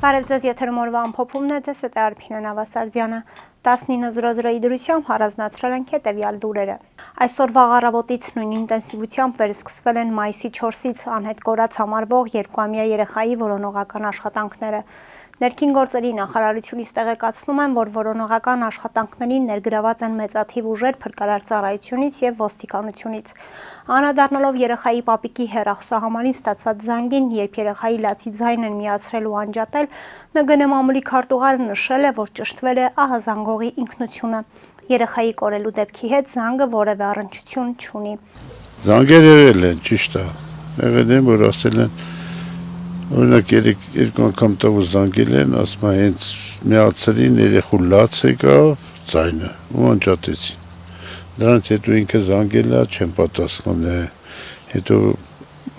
Բարև ձեզ, եթերում օրվա ամփոփումն է, ձեզ հետ է Արփինե Նավասարդյանը։ 19:00-ի դրությամբ հարազնացրել ենք հետևյալ լուրերը։ Այսօր վաղ առավոտից նույն ինտենսիվությամբ վերսկսվել են մայիսի 4-ից անհետ կորած համարվող 2-ամյա երեխայի որոնողական աշխատանքները։ Ներքին գործերի նախարարությունից տեղեկացնում են, որ որոնողական աշխատանքներին ներգրաված են մեծաթիվ ուժեր փրկարար ծառայությունից եւ ոստիկանությունից։ Անդրադառնալով երեխայի պապիկի հեռախոսահամարին ստացված զանգին, երբ երեխայի լացի ձայն են միացրել ու անջատել, ՆԳՆ մամուլի քարտուղարը նշել է, որ ճշտվել է ահազանգողի ինքնությունը։ Երեխայի կորելու դեպքի հետ զանգը որևէ առնչություն չունի։ Զանգեր եղել են, ճիշտ է։ Եղել են, որ ասել են օրինակ երկու անգամ տվու զանգել են, ասում են հենց միացրին, երեխու լաց եկավ, ձայնը ու անջատեցին։ Դրանից հետո ինքը զանգել է, չեմ պատասխանել, հետո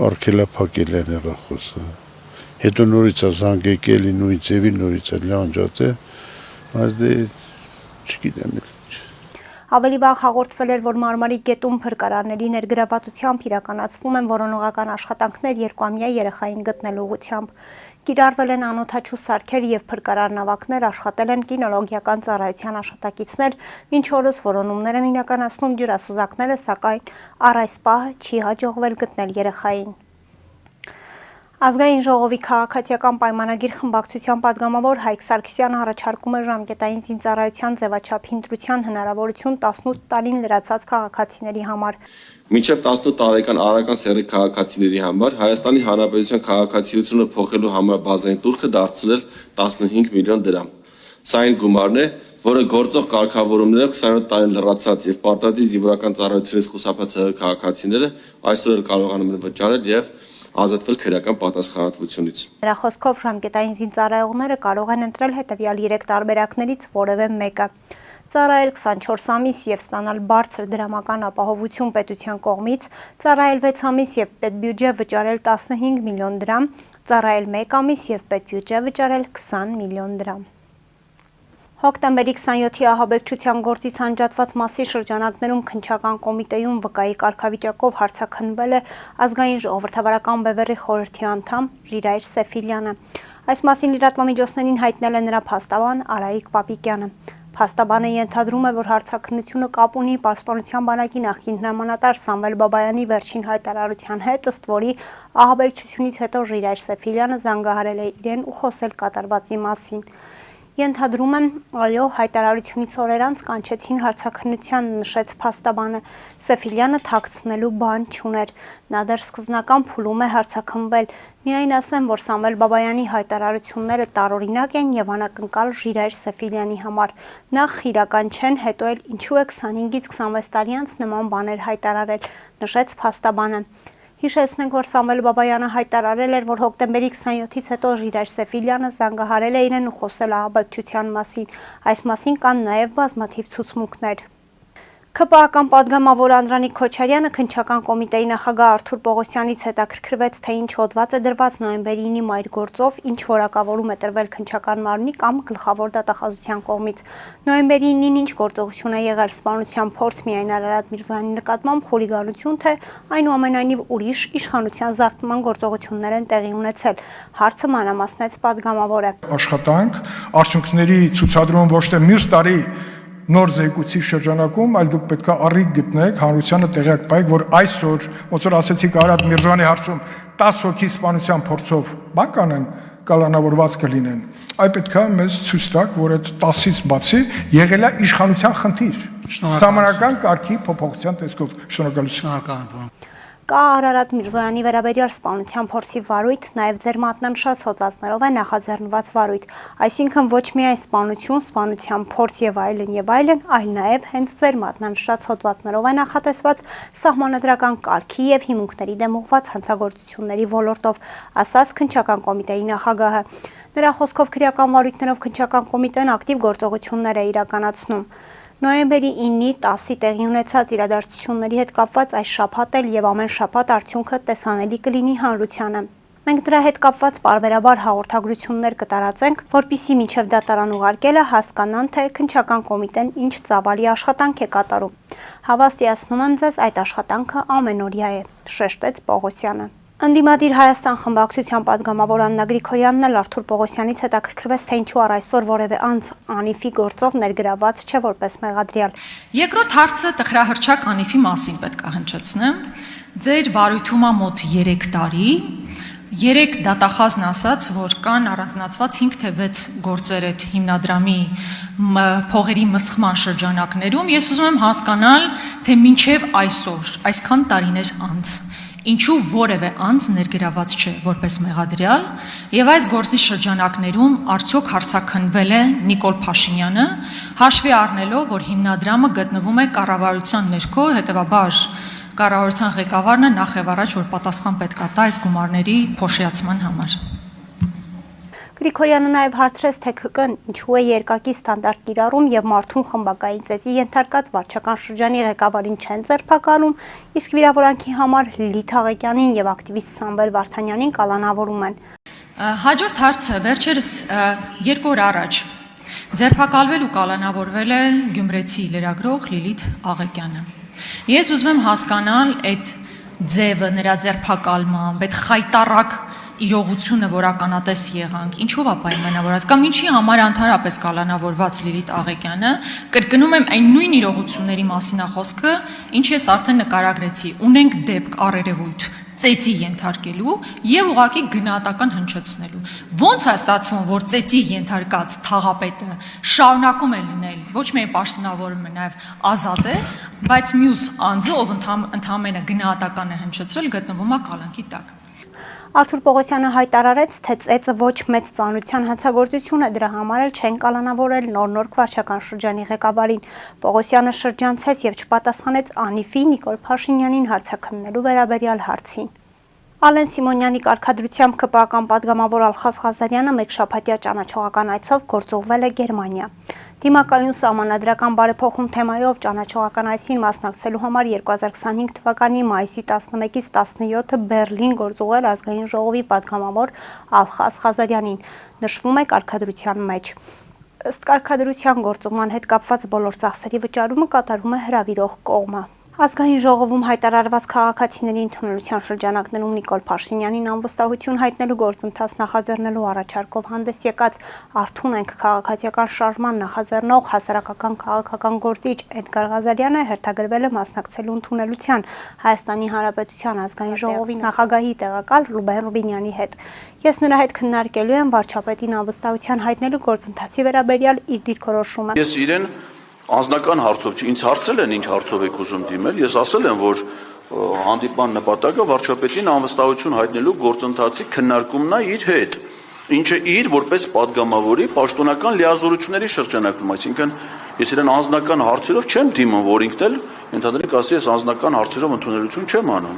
արգելափակել են հեռախոսը։ Հետո նորից է զանգ եկել, նույն ձևի նորից է անջատել, բայց դե չգիտեմ։ Ավելի վաղ հաղորդվել էր, որ Մարմարի գետում փրկարարների ներգրավվածությամբ իրականացվում են որոնողական աշխատանքներ 2-ամյա երեխային գտնելու ուղղությամբ։ Կիրառվել են անօդաչու սարքեր եւ փրկարար նավակներ, աշխատել են կինոլոգիական ծառայության աշխատակիցներ, մինչ օրս որոնումներ են իրականացնում ջրասուզակները, սակայն առ այս պահը չի հաջողվել գտնել երեխային։ Ազգային ժողովի քաղաքացիական պայմանագիր խմբակցության падգամավոր Հայկ Սարգսյանը առաջարկում է ժամկետային զինծառայության ձևաչափի ընտրության հնարավորություն 18 տարին լրացած քաղաքացիների համար։ Մինչև 18 տարեկան արարական սեռի քաղաքացիների համար Հայաստանի Հանրապետության քաղաքացիությունը փոխելու համար բազային տուրքը դարձնել 15 միլիոն դրամ։ Սա այն գումարն է, որը գործող կարգավորումներով 27 տարին լրացած եւ պարտադիր զինվորական ծառայությունից խուսափած քաղաքացիները այսօր էլ կարողանում են վճարել եւ ազատվել քրեական պատասխանատվությունից։ Նրա խոսքով ժամկետային զինծառայողները կարող են ընտրել հետևյալ 3 տարբերակներից որևէ մեկը։ Ծառայել 24 ամիս եւ ստանալ բարձր դրամական ապահովություն պետության կողմից, ծառայել 6 ամիս եւ պետբյուջե վճարել 15 միլիոն դրամ, ծառայել 1 ամիս եւ պետբյուջե վճարել 20 միլիոն դրամ։ Հոկտեմբերի 27-ի ահաբեկչության գործից անջատված մասի շրջանակներում քննչական կոմիտեում վկայի կարգավիճակով հարցաքննվել է ազգային ժողովրդավարական բևեռի խորհրդի անդամ Ժիրայր Սեֆիլյանը։ Այս մասին լրատվամիջոցներին հայտնել է նրա փաստաբան Արայիկ Պապիկյանը։ Փաստաբանը ենթադրում է, որ հարցաքննությունը կապ ունի Պաշտպանության բանակի նախկին հրամանատար Սամվել Բաբայանի վերջին հայտարարության հետ, ըստ որի ահաբեկչությունից հետո Ժիրայր Սեֆիլյանը զանգահարել է իրեն ու խոսել կատարվածի մասին։ Ենթադրում եմ, այո, հայտարարությունից օրեր անց կանչեցին հարցաքննության, նշեց փաստաբանը։ Սեֆիլյանը թաքցնելու բան չուներ։ Նա դեռ սկզբնական փուլում է հարցաքննվել։ Միայն ասեմ, որ Սամվել Բաբայանի հայտարարությունները տարօրինակ են եւ անակնկալ Ժիրայր Սեֆիլյանի համար։ Նախ իրական չեն, հետո էլ ինչու է 25-ից 26 տարի անց նման բաներ հայտարարել, նշեց փաստաբանը։ Հիշեցնենք, որ Սամվել Բաբայանը հայտարարել էր, որ հոկտեմբերի 27-ից հետո Ժիրայր Սեֆիլյանը զանգահարել է իրեն ու խոսել ահաբեկչության մասին։ Այս մասին կան նաև բազմաթիվ ցուցմունքներ։ ՔՊԱ-ական падգամավոր Անդրանիկ Քոչարյանը քննչական կոմիտեի նախագահ Արթուր Պողոսյանից հետաքրքրվեց, թե ինչ հոդված է դրված նոյեմբերի 9-ի մայրգործով, ինչ որակավորում է տրվել քննչական մարմնի կամ գլխավոր դատախազության կողմից։ Նոյեմբերի 9-ին ինչ գործողություն է եղել, սպանության փորձ միայն Արարատ Միրզոյանի նկատմամբ, խուլիգանություն, թե այնուամենայնիվ ուրիշ իշխանության զավթման գործողություններ են տեղի ունեցել։ Հարցը մանրամասնեց падգամավորը։ Աշխատանք, արդյունքների ցուցադրում ոչ թե մյուս տարի նոր զեկույցի շրջանակում, այլ դուք պետք է առիթ գտնեք, հանրությանը տեղյակ տայեք, որ այսօր, ոնց որ ասեցիք Արարատ Միրզոյանի հարցում 10 հոգի սպանության փորձով բանկանեն, կալանավորված կլինեն։ Այ պետք է մեզ ցույց տաք, որ այդ 10-ից բացի եղել է իշխանության խնդիր։ Սահմանական կարգի փոփոխության տեսքով։ Շնորհակալություն։ Կա Արարատ Միրզոյանի վերաբերյալ սպանության փորձի վարույթ, նաև ձեր մատնանշած հոդվածներով է նախաձեռնված վարույթ, այսինքն ոչ միայն սպանություն, սպանության փորձ եւ այլն, այլ նաև հենց ձեր մատնանշած հոդվածներով է նախատեսված սահմանադրական կարգի եւ հիմունքների դեմ ուղղված հանցագործությունների ոլորտով, ասաց քննչական կոմիտեի նախագահը։ Նրա խոսքով քրեական վարույթներով քննչական կոմիտեն ակտիվ գործողություններ է իրականացնում։ Նոյեմբերի 9-ի 10-ի տեղի ունեցած իրադարձությունների հետ կապված այս շաբաթ էլ եւ ամեն շաբաթ արդյունքը տեսանելի կլինի հանրությանը։ Մենք դրա հետ կապված պարբերաբար հաղորդագրություններ կտարածենք, որպիսի մինչև դատարան ուղարկելը հասկանան, թե քննչական կոմիտեն ինչ ծավալի աշխատանք է կատարում։ Հավաստիացնում եմ ձեզ, այդ աշխատանքը ամենօրյա է, շեշտեց Պողոսյանը։ Ընդդիմադիր Հայաստան խմբակցության պատգամավոր Աննա Գրիգորյանն էլ Արթուր Պողոսյանից հետաքրքրվեց, թե ինչու առ այսօր որևէ անձ Անիֆի գործով ներգրաված չէ որպես մեղադրյալ։ Երկրորդ հարցը տխրահռչակ Անիֆի մասին պետք է հնչեցնեմ։ Ձեր բարույթում է մոտ 3 տարի, 3 դատախազն ասաց, որ կան առանձնացված 5 թե 6 գործեր այդ հիմնադրամի փողերի մսխման շրջանակներում։ Ես ուզում եմ հասկանալ, թե մինչև այսօր, այսքան տարիներ անց, ինչու որևէ անձ ներգրաված չէ որպես մեղադրյալ, եւ այս գործի շրջանակներում արդյոք հարցաքննվել է Նիկոլ Փաշինյանը, հաշվի առնելով, որ հիմնադրամը գտնվում է կառավարության ներքո, հետեւաբար կառավարության ղեկավարն է նախ եւ առաջ, որ պատասխան պետք է տա այս գումարների փոշիացման համար։ Գրիգորյանը նաև հարցրեց, թե ՔԿ-ն ինչու է երկակի ստանդարտ կիրառում եւ մարդուն խմբակային ծեծի ենթարկած վարչական շրջանի ղեկավարին չեն ձերբակալում, իսկ վիրավորանքի համար Լիլիթ Աղեկյանին եւ ակտիվիստ Սամվել Վարդանյանին կալանավորում են։ Հաջորդ հարցը վերջերս 2 օր առաջ ձերբակալվել ու կալանավորվել է գյումրեցի լրագրող Լիլիթ Աղեկյանը։ Ես ուզում եմ հասկանալ այդ ձևը նրա ձերբակալման, այդ խայտառակ իրողությունը, որ ականատես եղանք, ինչով է պայմանավորված, կամ ինչի համար ընդհանրապես կալանավորված Լիլիթ Աղեկյանը, կրկնում եմ այն նույն իրողությունների մասին է խոսքը, ինչ ես արդեն նկարագրեցի, ունենք դեպք առերևույթ ծեծի ենթարկելու եւ ուղղակի գնահատական հնչեցնելու։ Ոնց է ստացվում, որ ծեծի ենթարկած թաղապետը շարունակում է լինել ոչ միայն պաշտոնավորում է, նաեւ ազատ է, բայց մյուս անձը, ով ընդհանրապես գնահատական է հնչեցրել, գտնվում է կալանքի տակ։ Արթուր Պողոսյանը հայտարարեց, թե ծեծը ոչ մեծ ծանրության հանցագործություն է, դրա համար էլ չեն կալանավորել նոր վարչական շրջանի ղեկավարին։ Պողոսյանը շրջանցեց եւ չպատասխանեց Անիֆի Նիկոլ Փաշինյանին հարցաքննելու վերաբերյալ հարցին։ Ալեն Սիմոնյանի կարգադրությամբ ԿՊԱ-ական պատգամավոր Ալխազ Ղազարյանը մեկ շաբաթյա ճանաչողական այցով գործուղվել է Գերմանիա։ Դիմակայուն սահմանադրական բարեփոխում թեմայով ճանաչողական այցին մասնակցելու համար 2025 թվականի մայիսի 11-ից 17-ը Բեռլին գործուղել ազգային ժողովի պատգամավոր Ալխազ Ղազարյանին, նշվում է կարգադրության մեջ։ Ըստ կարգադրության գործուղման հետ կապված բոլոր ծախսերի վճարումը կատարում է հրավիրող կողմը։ Ազգային ժողովում հայտարարված քաղաքացիների ընդունելության շրջանակներում Նիկոլ Փաշինյանին անվստահություն հայտնելու գործընթաց նախաձեռնելու առաջարկով հանդես եկած Արթուն ենք քաղաքացիական շարժման նախաձեռնող հասարակական քաղաքական գործիչ Էդգար Ղազարյանը հերթագրվել է մասնակցելու ընդունելության Հայաստանի Հանրապետության ազգային ժողովի նախագահի տեղակալ Ռուբեն Ռուբինյանի հետ։ Ես նրա հետ քննարկելու եմ վարչապետին անվստահության հայտնելու գործընթացի վերաբերյալ իր դիրքորոշումը։ Ես իրեն անձնական հարցով չի, ինձ հարցել են, ինչ հարցով եք ուզում դիմել, ես ասել եմ, որ հանդիպման նպատակը վարչապետին անվստահություն հայտնելու գործընթացի քննարկումն է իր հետ, ինչը իր որպես պատգամավորի պաշտոնական լիազորությունների շրջանակում, այսինքն ես իրեն անձնական հարցերով չեմ դիմում, որ ինքն էլ ընդհանրենք ասի, ես անձնական հարցերով ընդունելություն չեմ անում։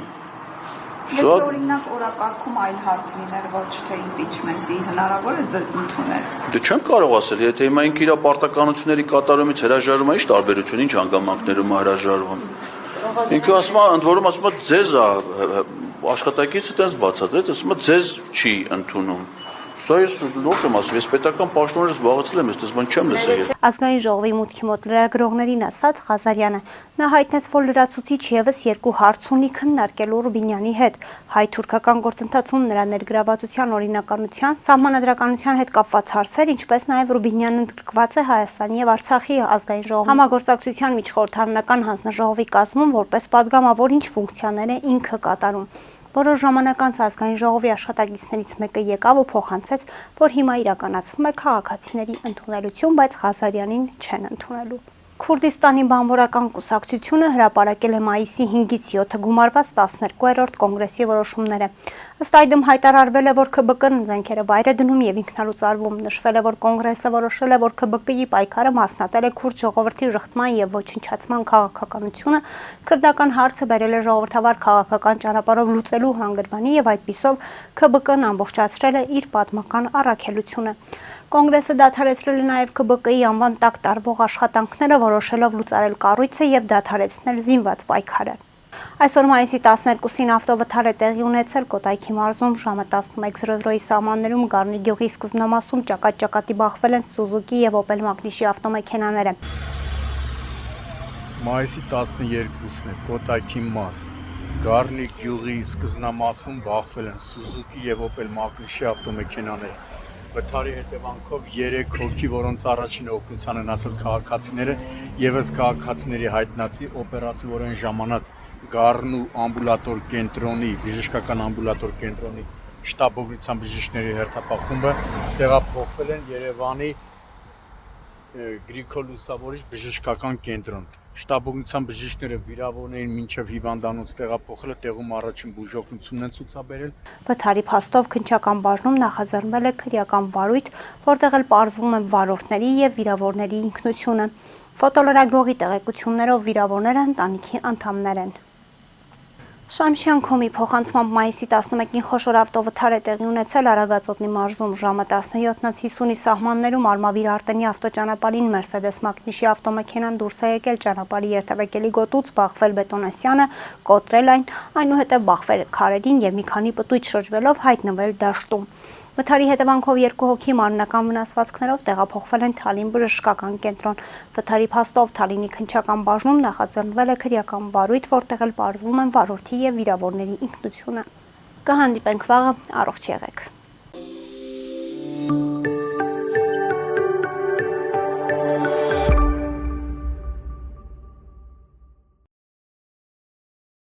Օրինակ օրակարգում այլ հարց լիներ, ոչ թե իմպիչմենտի, հնարավոր է ձեզ ընդունել։ Դե չեմ կարող ասել, եթե հիմա ինքը իր պարտականությունների կատարումից հրաժարվում է, ինչ տարբերություն, ինչ հանգամանքներում է հրաժարվում։ Ինքը ասում է, ընդ որում ասում է, ձեզ աշխատակիցը տես բացատրեց, ասում է, ձեզ չի ընդունում։ Սա ես լուրջ եմ ասում, ես պետական պաշտոններ զբաղեցրել եմ, ես դες բան չեմ լսել։ Ազգային ժողովի մուտքի մոտ լրագրողներին ասաց Ղազարյանը, նա հայտնեց, որ լրացուցիչ եւս 2 հարց ունի քննարկելու Ռուբինյանի հետ, հայ-թուրքական գործընթացում նրա ներգրավվածության օրինականության, սահմանադրականության հետ կապված հարցեր, ինչպես նաեւ Ռուբինյանն ընդգրկված է Հայաստանի եւ Արցախի ազգային ժողովի համագործակցության միջխորհրդարանական հանձնաժողովի կազմում որպես պատգամավոր ինչ ֆունկցիաներ է ինքը կատարում։ Որոշ ժամանակ անց ազգային ժողովի աշխատակիցներից մեկը եկավ ու փոխանցեց, որ հիմա իրականացվում է քաղաքացիների ընդունելություն, բայց Ղազարյանին չեն ընդունելու։ Քուրդիստանի բանվորական կուսակցությունը հրապարակել է մայիսի 5-ից 7-ը գումարված 12-րդ կոնգրեսի որոշումները։ Ըստ այդմ հայտարարվել է, որ ՔԲԿ-ն զենքերը վայր է դնում եւ ինքնալուծարվում։ Նշվել է, որ կոնգրեսը որոշել է, որ ՔԲԿ-ի պայքարը մասնատել է քուրդ ժողովրդի շղթման եւ ոչնչացման քաղաքականությունը, քրդական հարցը բերել է ժողովրդավար քաղաքական ճանապարհով լուծելու հանգրվանի եւ այդպիսով ՔԲԿ-ն ամբողջացրել է իր պատմական առաքելությունը։ Կոնգրեսը դադարեցրել է նաև ՔԲԿ-ի անվան տակ տարվող աշխատանքները, որոշելով լուծարել կառույցը եւ դադարեցնել զինված պայքարը։ Այսօր մայիսի 12-ին ավտովթար է տեղի ունեցել Կոտայքի մարզում ժամը 11:00-ի սահմաններում Գառնի գյուղի սկզբնամասում ճակատ-ճակատի բախվել են Սուզուկի եւ Օպել Մագնիշի ավտոմեքենաները։ Մայիսի 12-ն է Կոտայքի մարզ։ Գառնի գյուղի սկզբնամասում բախվել են Սուզուկի եւ Օպել Մակրիշի ավտոմեքենաներ։ Վթարի հետևանքով 3 հոգի, որոնց առաջինը օգնության են ասել քաղաքացիները, եւս քաղաքացիների հայտնածի օպերատիվորեն ժամանած Գառնու ամբուլատոր կենտրոնի, բժշկական ամբուլատոր կենտրոնի շտաբօգնության բժիշկների հերթապահ տեղափոխվել են Երևանի Գրիգոր Լուսավորիչ բժշկական կենտրոն։ Շտաբօգնության բժիշկները վիրավորներին մինչև հիվանդանոց տեղափոխելը տեղում առաջին բուժօգնությունն են ցուցաբերել։ Վթարի փաստով քննչական բաժնում նախաձեռնվել է քրեական վարույթ, որտեղ էլ պարզվում են վարորդների եւ վիրավորների ինքնությունը։ Ֆոտոլրագրողի տեղեկություններով վիրավորները ընտանիքի անդամներ են։ Շամշյան-Քոմի փոխանցմամբ մայիսի 11-ին խոշոր ավտովթար է տեղի ունեցել Արագածոտնի մարզում ժամը 17:50-ի սահմաններում Արմավիր Արտենի ավտոճանապարհին Mercedes Մակնիշի ավտոմեքենան դուրս է եկել ճանապարհի երթևեկելի գոտուց, բախվել բետոնասյանը, կոտրել այն, այնուհետև բախվել քարերին եւ մի քանի պտույտ շրջվելով հայտնվել դաշտում։ Վթարի հետևանքով 2 հոգի մարմնական վնասվածքներով տեղափոխվել են Թալին բժշկական կենտրոն։ Վթարի փաստով Թալինի քննչական բաժնում նախաձեռնվել է քրեական վարույթ, որտեղ էլ պարզվում են վարորդի եւ վիրավորների ինքնությունը։ Կհանդիպենք վաղը, առողջ եղեք։